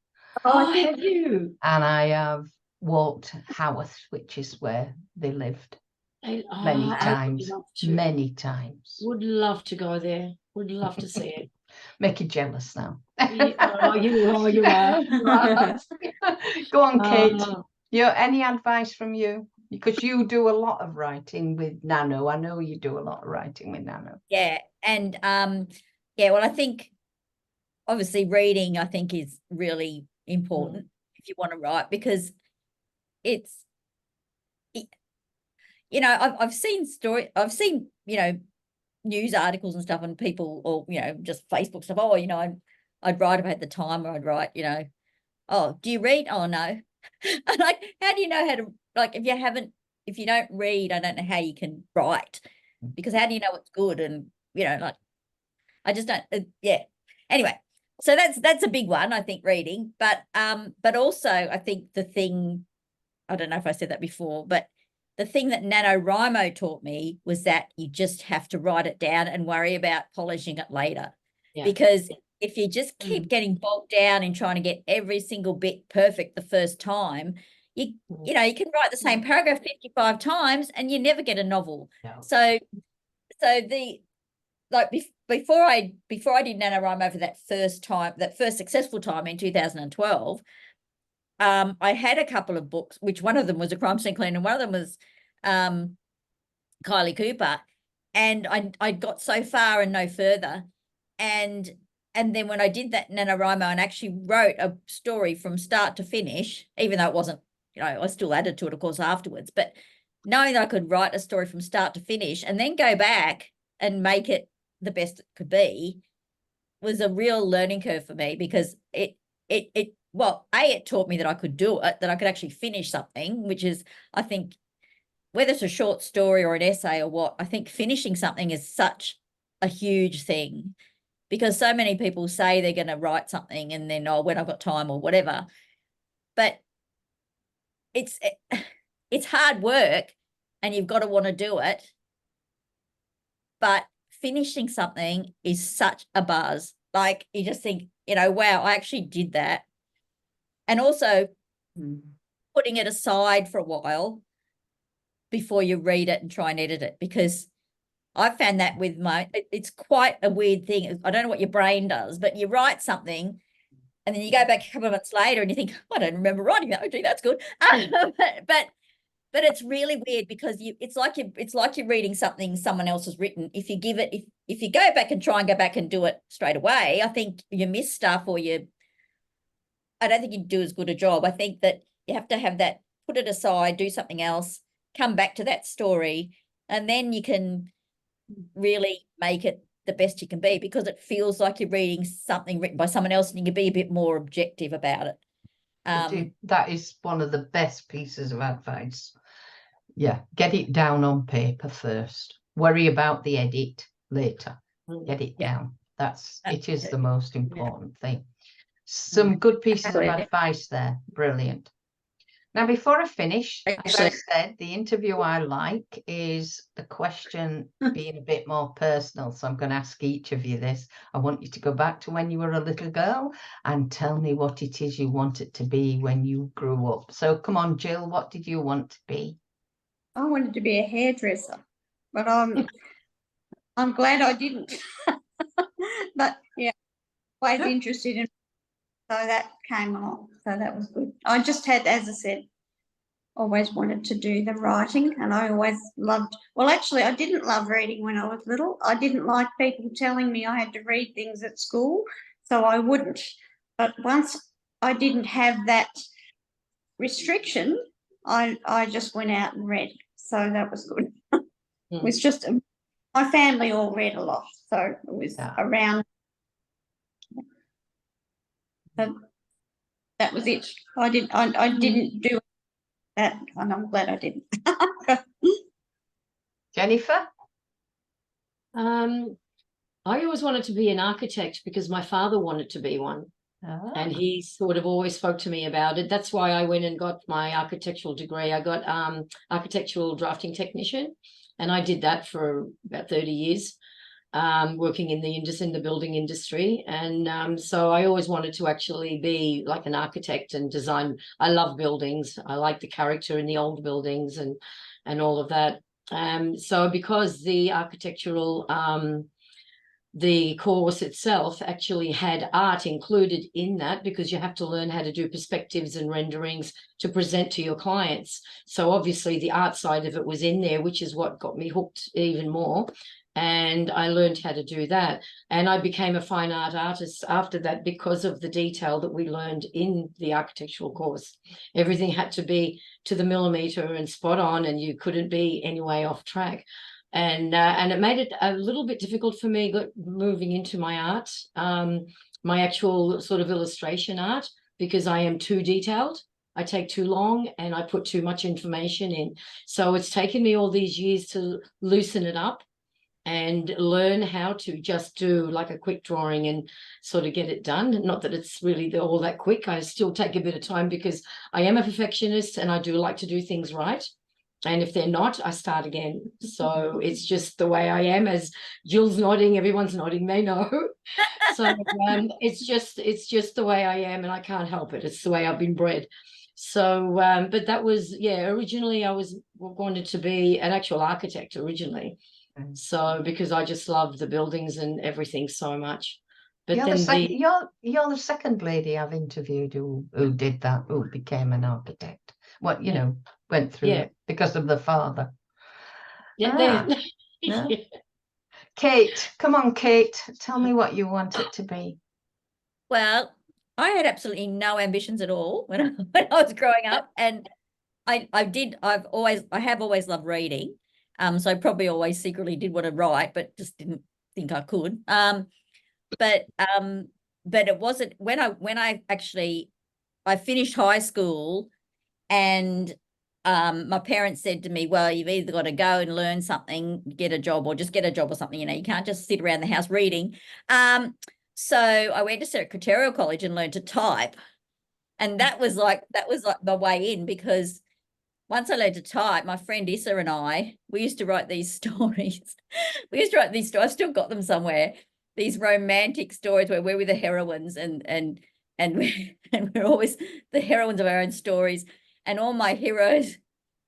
Oh, have you? And I have walked Haworth, which is where they lived, many times. Many times. Would love to go there. Would love to see it. Make you jealous now. You are. Go on, Kate. Any advice from you? Because you do a lot of writing with Nano. I know you do a lot of writing with Nano. Yeah, and well, I think obviously reading, I think, is really important if you want to write, because I've seen news articles and stuff, and people, or just Facebook stuff. Oh, I'd write about the time, or I'd write, oh, do you read? Oh, no. Like, how do you know how to, like, if you don't read, I don't know how you can write, because how do you know it's good? And like, I just don't. Yeah. Anyway, so that's a big one, I think, reading. But also I think the thing, I don't know if I said that before, but the thing that NaNoWriMo taught me was that you just have to write it down and worry about polishing it later. Yeah. Because if you just keep getting bogged down in trying to get every single bit perfect the first time, you can write the same paragraph 55 times and you never get a novel. No. So before I did NaNoWriMo for that first successful time in 2012, I had a couple of books, which one of them was A Crime Scene Cleaner and one of them was Kylie Cooper, and I got so far and no further, and then when I did that NaNoWriMo and actually wrote a story from start to finish, even though it wasn't, I still added to it, of course, afterwards, but knowing that I could write a story from start to finish and then go back and make it the best it could be was a real learning curve for me, because it taught me that I could do it, that I could actually finish something, which is, I think, whether it's a short story or an essay or what, I think finishing something is such a huge thing, because so many people say they're going to write something and then, when I've got time or whatever. But it's hard work and you've got to want to do it. But finishing something is such a buzz. Like, you just think, wow, I actually did that. And also putting it aside for a while before you read it and try and edit it, because I found that with it's quite a weird thing. I don't know what your brain does, but you write something And then you go back a couple of months later and you think, I don't remember writing that. Okay, that's good. But it's really weird because it's like you're reading something someone else has written. If you go back and try and go back and do it straight away, I think you miss stuff, or I don't think you do as good a job. I think that you have to have that, put it aside, do something else, come back to that story, and then you can really make it the best you can be, because it feels like you're reading something written by someone else and you can be a bit more objective about it. That is one of the best pieces of advice. Yeah, get it down on paper first. Worry about the edit later. Get it down. It is the most important thing. Some good pieces of advice there. Brilliant. Now, before I finish, as I said, the interview I like is the question being a bit more personal. So I'm going to ask each of you this. I want you to go back to when you were a little girl and tell me what it is you wanted to be when you grew up. So come on, Jill, what did you want to be? I wanted to be a hairdresser, but I'm glad I didn't. But yeah, always interested in, so that came along. So that was good. I just had, as I said, always wanted to do the writing, and I always loved, well, actually I didn't love reading when I was little. I didn't like people telling me I had to read things at school, so I wouldn't. But once I didn't have that restriction, I just went out and read. So that was good. It was just, my family all read a lot, so it was around. But that was it. I didn't do that, and I'm glad I didn't. Jennifer? I always wanted to be an architect because my father wanted to be one. And he sort of always spoke to me about it. That's why I went and got my architectural degree. I got architectural drafting technician, and I did that for about 30 years, working in the building industry. And so I always wanted to actually be like an architect and design. I love buildings. I like the character in the old buildings and all of that. So because the architectural the course itself actually had art included in that, because you have to learn how to do perspectives and renderings to present to your clients. So obviously the art side of it was in there, which is what got me hooked even more. And I learned how to do that. And I became a fine art artist after that because of the detail that we learned in the architectural course. Everything had to be to the millimeter and spot on, and you couldn't be any way off track. And it made it a little bit difficult for me moving into my art, my actual sort of illustration art, because I am too detailed. I take too long and I put too much information in. So it's taken me all these years to loosen it up and learn how to just do like a quick drawing and sort of get it done. Not that it's really all that quick. I still take a bit of time because I am a perfectionist and I do like to do things right. And if they're not, I start again. So it's just the way I am. As Jill's nodding, everyone's nodding, they know. So it's just the way I am, and I can't help it. It's the way I've been bred. So, but that was, originally I wanted to be an actual architect originally. So because I just love the buildings and everything so much. But you're the second lady I've interviewed who did that, who became an architect. What, went through it because of the father. Kate, come on, Kate, tell me what you want it to be. Well, I had absolutely no ambitions at all when I was growing up, and I have always loved reading. So I probably always secretly did want to write, but just didn't think I could. But it wasn't when I finished high school, and my parents said to me, well, you've either got to go and learn something, get a job, or just get a job or something. You can't just sit around the house reading. So I went to Secretarial College and learned to type. And that was like my way in, because once I learned to type, my friend Issa and I, we used to write these stories. I still got them somewhere. These romantic stories where we're the heroines and we're always the heroines of our own stories. And all my heroes,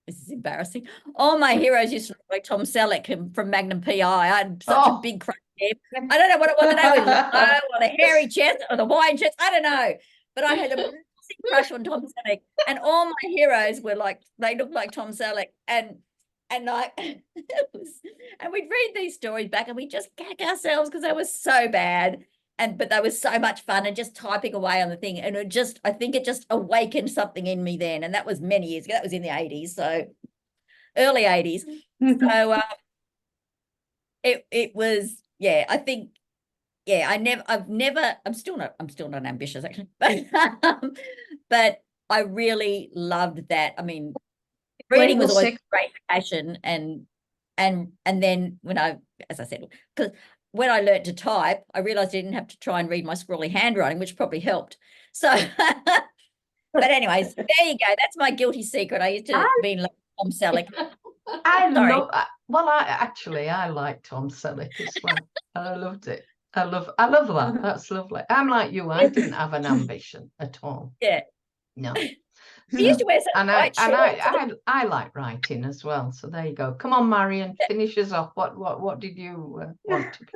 this is embarrassing, all my heroes used to look like Tom Selleck from Magnum P.I. I had such a big crush I don't know what it was. I don't know with low or the hairy chest or the wide chest. I don't know. But I had a massive crush on Tom Selleck, and all my heroes were like, they looked like Tom Selleck, and like and we'd read these stories back and we'd just gag ourselves because they were so bad. But they were so much fun, and just typing away on the thing. And I think it just awakened something in me then. And that was many years ago. That was in the 80s. So early 80s. So it was, yeah, I think, yeah, I'm still not ambitious actually, but I really loved that. I mean, reading was always a great passion, and then when as I said, because when I learned to type, I realized I didn't have to try and read my scrawly handwriting, which probably helped. So, but anyways, there you go. That's my guilty secret. I used to be in love with Tom Selleck. I like Tom Selleck as well. I loved it. I love that. That's lovely. I'm like you. I didn't have an ambition at all. Yeah. No. He used to wear some white shorts. I like writing as well. So there you go. Come on, Marion, finish us off. What did you want to be?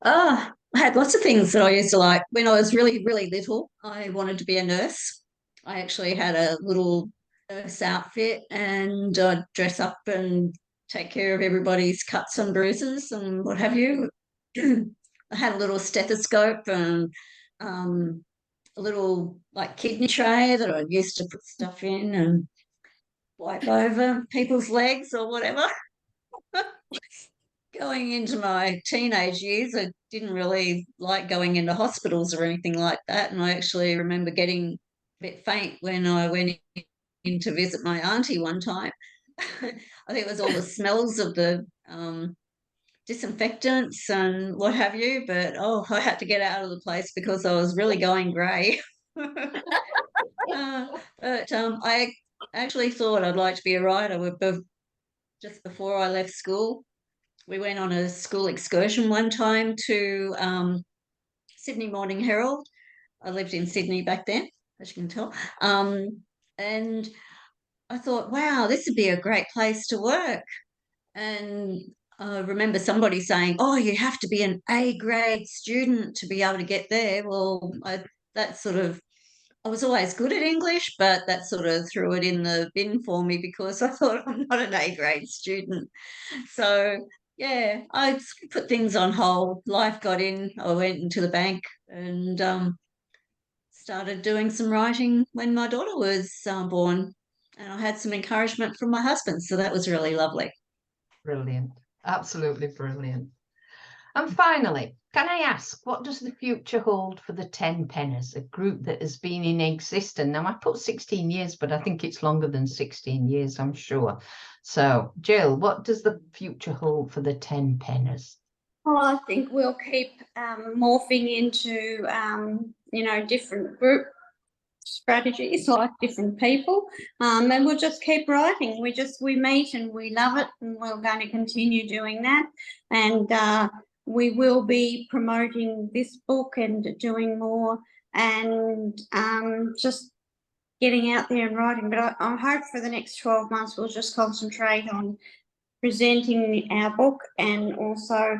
I had lots of things that I used to like. When I was really, really little, I wanted to be a nurse. I actually had a little nurse outfit, and I'd dress up and take care of everybody's cuts and bruises and what have you. I had a little stethoscope and a little like kidney tray that I used to put stuff in and wipe over people's legs or whatever. Going into my teenage years, I didn't really like going into hospitals or anything like that. And I actually remember getting a bit faint when I went in to visit my auntie one time. I think it was all the smells of the disinfectants and what have you. But, I had to get out of the place because I was really going grey. I actually thought I'd like to be a writer just before I left school. We went on a school excursion one time to Sydney Morning Herald. I lived in Sydney back then, as you can tell. And I thought, wow, this would be a great place to work. And I remember somebody saying, oh, you have to be an A-grade student to be able to get there. Well, I was always good at English, but that sort of threw it in the bin for me because I thought I'm not an A-grade student. So, yeah, I put things on hold. Life got in. I went into the bank and started doing some writing when my daughter was born. And I had some encouragement from my husband. So that was really lovely. Brilliant. Absolutely brilliant. And finally, can I ask, what does the future hold for the Tenpenners, a group that has been in existence? Now, I put 16 years, but I think it's longer than 16 years, I'm sure. So, Jill, what does the future hold for the Tenpenners? Well, I think we'll keep morphing into, different group strategies, like different people, and we'll just keep writing. We meet and we love it, and we're going to continue doing that. And we will be promoting this book and doing more, and just getting out there and writing. But I hope for the next 12 months we'll just concentrate on presenting our book and also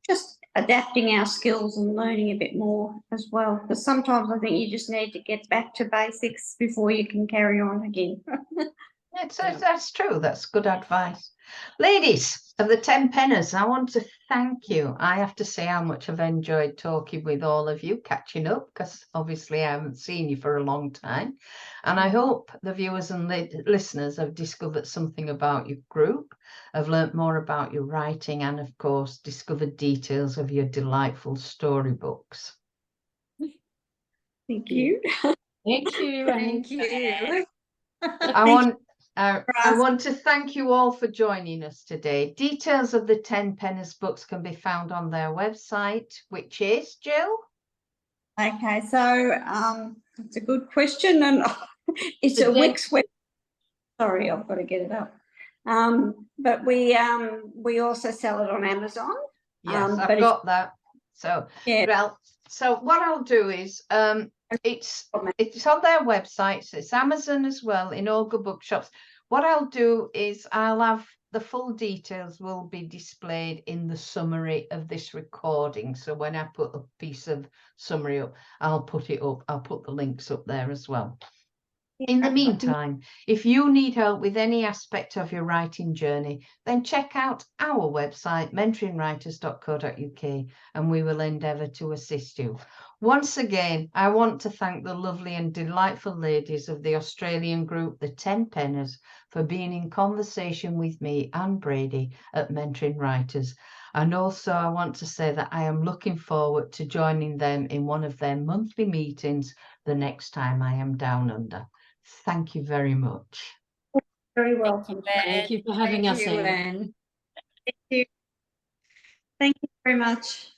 just adapting our skills and learning a bit more as well. Because sometimes I think you just need to get back to basics before you can carry on again. That's true. That's good advice. Ladies of the Tenpenners, I want to thank you. I have to say how much I've enjoyed talking with all of you, catching up, because obviously I haven't seen you for a long time. And I hope the viewers and listeners have discovered something about your group, have learnt more about your writing, and of course, discovered details of your delightful storybooks. Thank you. Thank you. Thank you. I want to thank you all for joining us today. Details of the Tenpenners books can be found on their website, which is, Jill? Okay, so it's a good question, and it's a Wix web. Sorry, I've got to get it up. But we also sell it on Amazon. Yes, I've got that. So yeah. Well, so what I'll do is it's on their website, so it's Amazon as well, in all good bookshops. What I'll do is I'll have the full details will be displayed in the summary of this recording. So when I put a piece of summary up, I'll put it up. I'll put the links up there as well. In the meantime, if you need help with any aspect of your writing journey, then check out our website, mentoringwriters.co.uk, and we will endeavour to assist you. Once again, I want to thank the lovely and delightful ladies of the Australian group, the 10 Penners, for being in conversation with me and Brady at Mentoring Writers. And also I want to say that I am looking forward to joining them in one of their monthly meetings the next time I am down under. Thank you very much. Very welcome. Thank you for having Thank us, you, Anne. Anne. Thank you. Thank you very much.